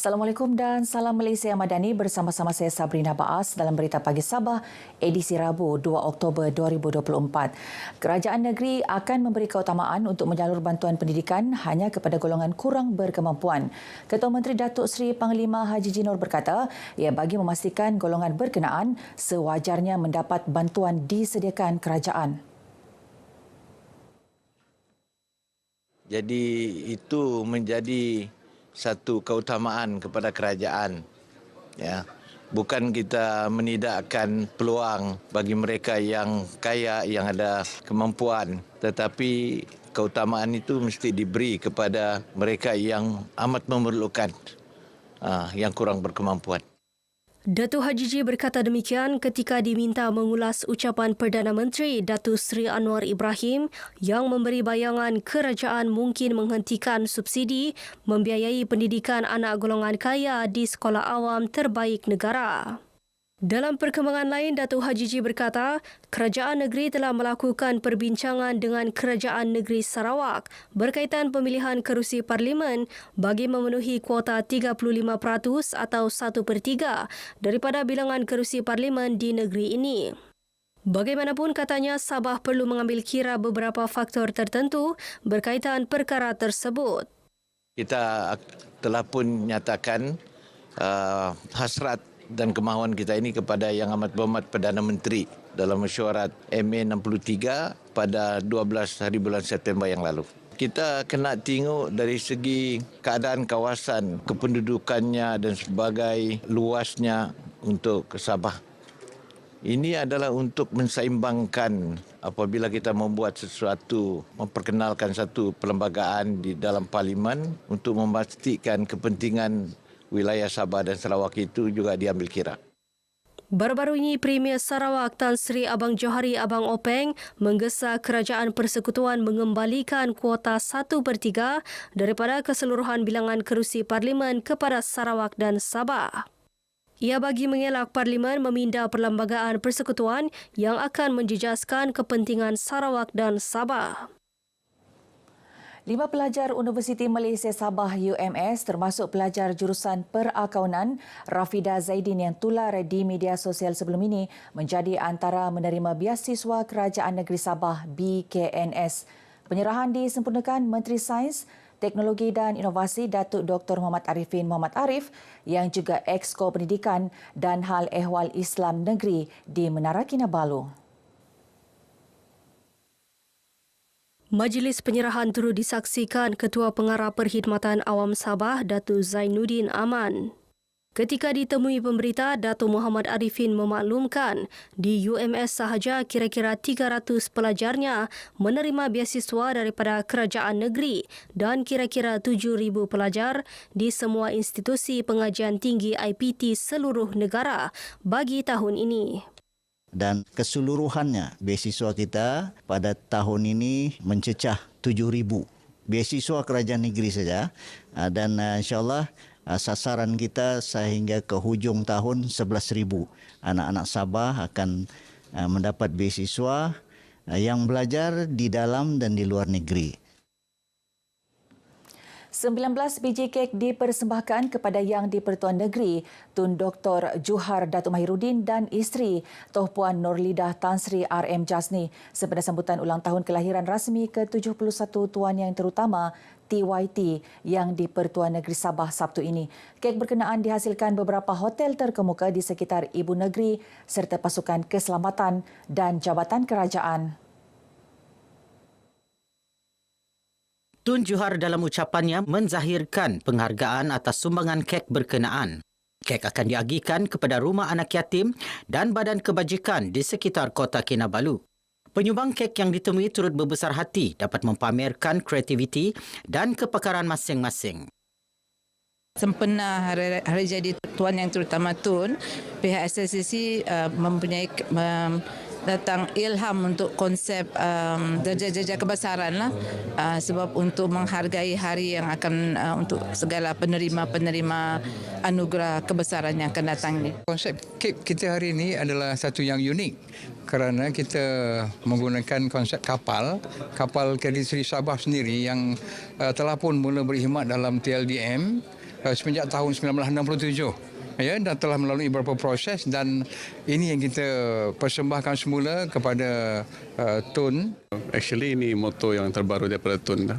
Assalamualaikum dan salam Malaysia Madani, bersama-sama saya Sabrina Baas dalam Berita Pagi Sabah edisi Rabu 2 Oktober 2024. Kerajaan negeri akan memberi keutamaan untuk menyalur bantuan pendidikan hanya kepada golongan kurang berkemampuan. Ketua Menteri Datuk Seri Panglima Haji Jinor berkata, ia bagi memastikan golongan berkenaan sewajarnya mendapat bantuan disediakan kerajaan. Jadi itu menjadi satu keutamaan kepada kerajaan, ya. Bukan kita menidakkan peluang bagi mereka yang kaya, yang ada kemampuan, tetapi keutamaan itu mesti diberi kepada mereka yang amat memerlukan, yang kurang berkemampuan. Datuk Haji Ji berkata demikian ketika diminta mengulas ucapan Perdana Menteri Datuk Seri Anwar Ibrahim yang memberi bayangan kerajaan mungkin menghentikan subsidi membiayai pendidikan anak golongan kaya di sekolah awam terbaik negara. Dalam perkembangan lain, Datuk Haji Ji berkata, kerajaan negeri telah melakukan perbincangan dengan Kerajaan Negeri Sarawak berkaitan pemilihan kerusi parlimen bagi memenuhi kuota 35% atau 1/3 daripada bilangan kerusi parlimen di negeri ini. Bagaimanapun katanya, Sabah perlu mengambil kira beberapa faktor tertentu berkaitan perkara tersebut. Kita telah pun nyatakan hasrat dan kemahuan kita ini kepada Yang Amat Berhormat Perdana Menteri dalam mesyuarat MA 63 pada 12 hari bulan September yang lalu. Kita kena tengok dari segi keadaan kawasan, kependudukannya dan sebagai luasnya untuk Sabah. Ini adalah untuk menseimbangkan apabila kita membuat sesuatu, memperkenalkan satu perlembagaan di dalam parlimen untuk memastikan kepentingan wilayah Sabah dan Sarawak itu juga diambil kira. Baru-baru ini, Premier Sarawak Tan Sri Abang Johari Abang Openg menggesa Kerajaan Persekutuan mengembalikan kuota 1/3 daripada keseluruhan bilangan kerusi parlimen kepada Sarawak dan Sabah. Ia bagi mengelak parlimen meminda Perlembagaan Persekutuan yang akan menjejaskan kepentingan Sarawak dan Sabah. 5 pelajar Universiti Malaysia Sabah UMS termasuk pelajar jurusan perakaunan Rafida Zaidin yang tular di media sosial sebelum ini menjadi antara menerima beasiswa Kerajaan Negeri Sabah BKNS. Penyerahan disempurnakan Menteri Sains, Teknologi dan Inovasi Datuk Dr. Muhammad Arifin Muhammad Arif yang juga Exco Pendidikan dan Hal Ehwal Islam Negeri di Menara Kinabalu. Majlis penyerahan turut disaksikan Ketua Pengarah Perkhidmatan Awam Sabah, Datuk Zainuddin Aman. Ketika ditemui pemberita, Datuk Muhammad Arifin memaklumkan di UMS sahaja kira-kira 300 pelajarnya menerima beasiswa daripada kerajaan negeri dan kira-kira 7,000 pelajar di semua institusi pengajian tinggi IPT seluruh negara bagi tahun ini. Dan keseluruhannya beasiswa kita pada tahun ini mencecah 7,000 beasiswa kerajaan negeri saja, dan insyaAllah sasaran kita sehingga ke hujung tahun 11,000 anak-anak Sabah akan mendapat beasiswa yang belajar di dalam dan di luar negeri. 19 biji kek dipersembahkan kepada Yang di-Pertuan Negeri Tun Dr. Juhar Datuk Mahirudin dan isteri Toh Puan Nurlidah Tan Sri RM Jasni sempena sambutan ulang tahun kelahiran rasmi ke-71 Tuan Yang Terutama TYT Yang di-Pertuan Negeri Sabah Sabtu ini. Kek berkenaan dihasilkan beberapa hotel terkemuka di sekitar Ibu Negeri serta pasukan keselamatan dan jabatan kerajaan. Tun Juhar dalam ucapannya menzahirkan penghargaan atas sumbangan kek berkenaan. Kek akan diagihkan kepada rumah anak yatim dan badan kebajikan di sekitar Kota Kinabalu. Penyumbang kek yang ditemui turut berbesar hati dapat mempamerkan kreativiti dan kepakaran masing-masing. Sempena hari jadi Tuan Yang Terutama Tun, pihak SSCC mempunyai datang ilham untuk konsep jejak kebesaran lah, sebab untuk menghargai hari yang akan untuk segala penerima anugerah kebesaran yang akan datang ini. Konsep kek kita hari ini adalah satu yang unik kerana kita menggunakan konsep kapal KD Sri Sabah sendiri yang telah pun mula berkhidmat dalam TLDM semenjak tahun 1967. Ya, dan telah melalui beberapa proses, dan ini yang kita persembahkan semula kepada Tun. Actually ini motor yang terbaru daripada Tun.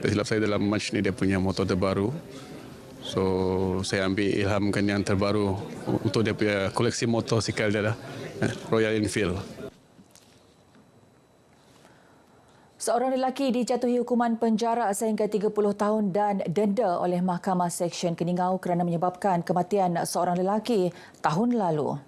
Silap saya dalam match ni dia punya motor terbaru. So saya ambil ilhamkan yang terbaru untuk dia punya koleksi motosikal dia lah. Royal Enfield. Seorang lelaki dijatuhi hukuman penjara sehingga 30 tahun dan denda oleh Mahkamah Seksyen Keningau kerana menyebabkan kematian seorang lelaki tahun lalu.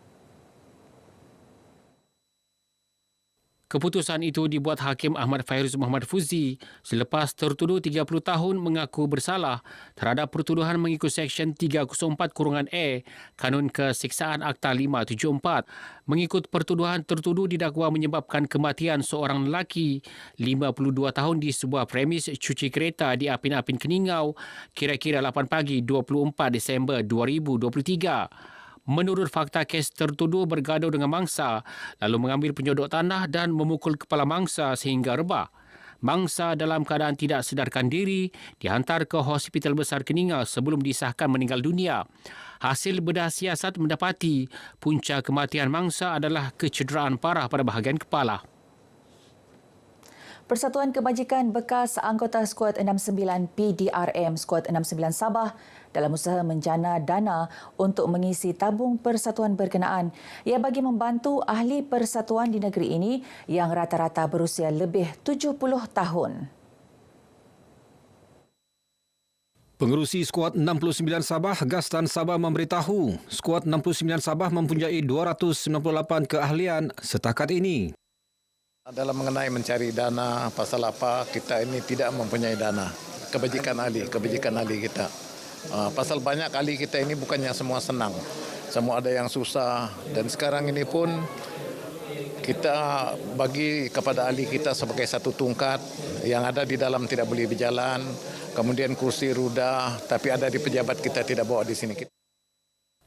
Keputusan itu dibuat Hakim Ahmad Fairuz Muhammad Fuzi selepas tertuduh 30 tahun mengaku bersalah terhadap pertuduhan mengikut Seksyen 304-E Kanun Kesiksaan Akta 574. Mengikut pertuduhan, tertuduh didakwa menyebabkan kematian seorang lelaki 52 tahun di sebuah premis cuci kereta di Apin-Apin Keningau kira-kira 8 pagi 24 Disember 2023. Menurut fakta, kes tertuduh bergaduh dengan mangsa lalu mengambil penyodok tanah dan memukul kepala mangsa sehingga rebah. Mangsa dalam keadaan tidak sedarkan diri dihantar ke Hospital Besar Keningau sebelum disahkan meninggal dunia. Hasil bedah siasat mendapati punca kematian mangsa adalah kecederaan parah pada bahagian kepala. Persatuan Kebajikan bekas anggota Skuad 69 PDRM Skuad 69 Sabah dalam usaha menjana dana untuk mengisi tabung persatuan berkenaan. Ia bagi membantu ahli persatuan di negeri ini yang rata-rata berusia lebih 70 tahun. Pengerusi Skuad 69 Sabah, Gastan Sabah memberitahu, Skuad 69 Sabah mempunyai 298 keahlian setakat ini. Dalam mengenai mencari dana, pasal apa, kita ini tidak mempunyai dana. Kebajikan ahli kita. Pasal banyak ahli kita ini bukannya semua senang. Semua ada yang susah. Dan sekarang ini pun kita bagi kepada ahli kita sebagai satu tungkat yang ada di dalam tidak boleh berjalan. Kemudian kursi roda, tapi ada di pejabat kita tidak bawa di sini.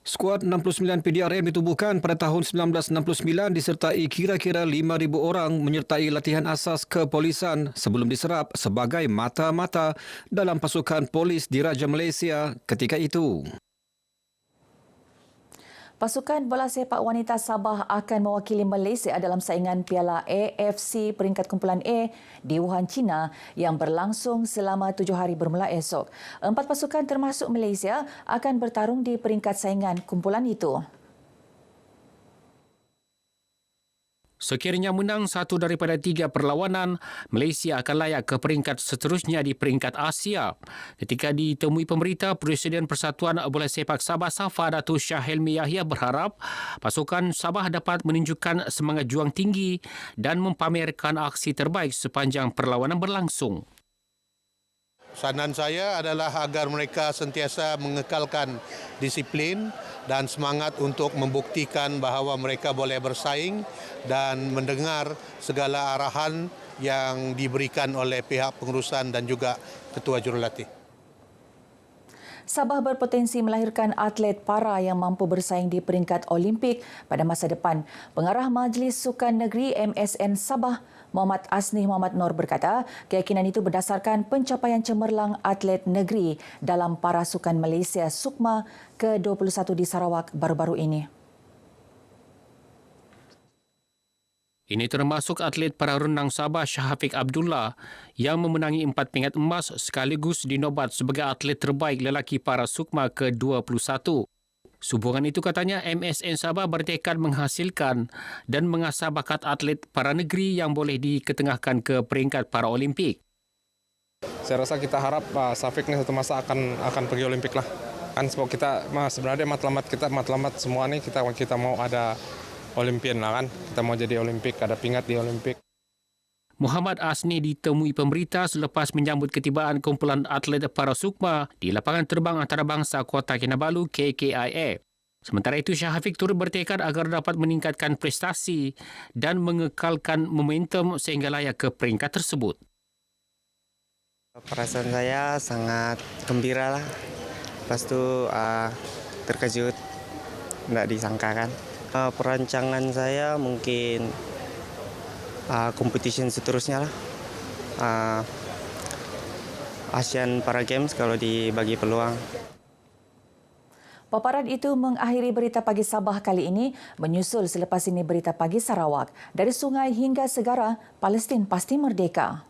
Skuad 69 PDRM ditubuhkan pada tahun 1969 disertai kira-kira 5,000 orang menyertai latihan asas kepolisan sebelum diserap sebagai mata-mata dalam pasukan polis di Raja Malaysia ketika itu. Pasukan bola sepak wanita Sabah akan mewakili Malaysia dalam saingan Piala AFC peringkat kumpulan A di Wuhan, China yang berlangsung selama 7 hari bermula esok. 4 pasukan termasuk Malaysia akan bertarung di peringkat saingan kumpulan itu. Sekiranya menang satu daripada 3 perlawanan, Malaysia akan layak ke peringkat seterusnya di peringkat Asia. Ketika ditemui pemberita, Presiden Persatuan Bola Sepak Sabah Safa Datuk Shah Helmi Yahya berharap pasukan Sabah dapat menunjukkan semangat juang tinggi dan mempamerkan aksi terbaik sepanjang perlawanan berlangsung. Saran saya adalah agar mereka sentiasa mengekalkan disiplin dan semangat untuk membuktikan bahawa mereka boleh bersaing dan mendengar segala arahan yang diberikan oleh pihak pengurusan dan juga ketua jurulatih. Sabah berpotensi melahirkan atlet para yang mampu bersaing di peringkat Olimpik pada masa depan. Pengarah Majlis Sukan Negeri MSN Sabah, Muhammad Asnih Muhammad Nur berkata, keyakinan itu berdasarkan pencapaian cemerlang atlet negeri dalam Para Sukan Malaysia Sukma ke-21 di Sarawak baru-baru ini. Ini termasuk atlet para renang Sabah Syahafiq Abdullah yang memenangi 4 pingat emas sekaligus dinobat sebagai atlet terbaik lelaki para Sukma ke-21. Sehubungan itu katanya MSN Sabah bertekad menghasilkan dan mengasah bakat atlet para negeri yang boleh diketengahkan ke peringkat para Olimpik. Saya rasa kita harap Syafiq ni satu masa akan pergi Olimpik lah. Kan sebab kita sebenarnya matlamat semua ni kita mau ada Olimpian lah kan. Kita mau jadi Olimpik, ada pingat di Olimpik. Muhammad Asni ditemui pemberita selepas menyambut ketibaan kumpulan atlet para Sukma di lapangan terbang antarabangsa Kota Kinabalu KKIA. Sementara itu, Syahafiq turut bertekad agar dapat meningkatkan prestasi dan mengekalkan momentum sehingga layak ke peringkat tersebut. Perasaan saya sangat gembira lah. Lepas tu terkejut, tidak disangkakan. Perancangan saya mungkin competition seterusnya lah. Asian Para Games kalau dibagi peluang. Paparan itu mengakhiri Berita Pagi Sabah kali ini, menyusul selepas ini Berita Pagi Sarawak. Dari sungai hingga segara, Palestin pasti merdeka.